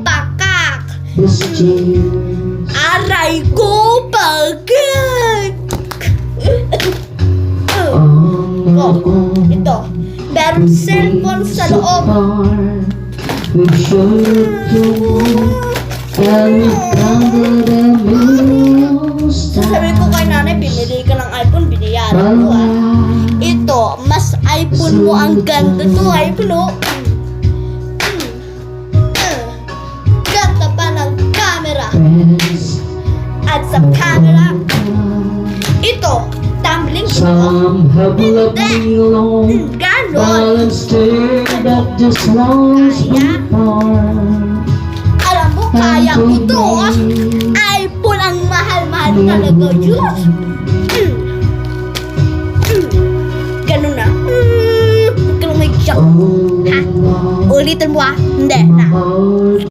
pakak. This tears Aray ko, pagkat. Ito. Meron cellphone sa loob. we've shared the world and we covered the most Sabi ko kay nanay, binili ka ng iPhone, binayaran ko ah. Ito, mas iPhone mo ang ganda to, iPhone oh. Ganda pa ng camera. At sa camera, ito, tumbling ko. Some have left me alone Ganon. while I'm stared at this once before. Alam mo, kaya ko to ah. iPhone ang mahal-mahal talaga, Diyos. Ganun na. Huwag ka lang may shock. Ha? Ulitin mo ah. Hindi na.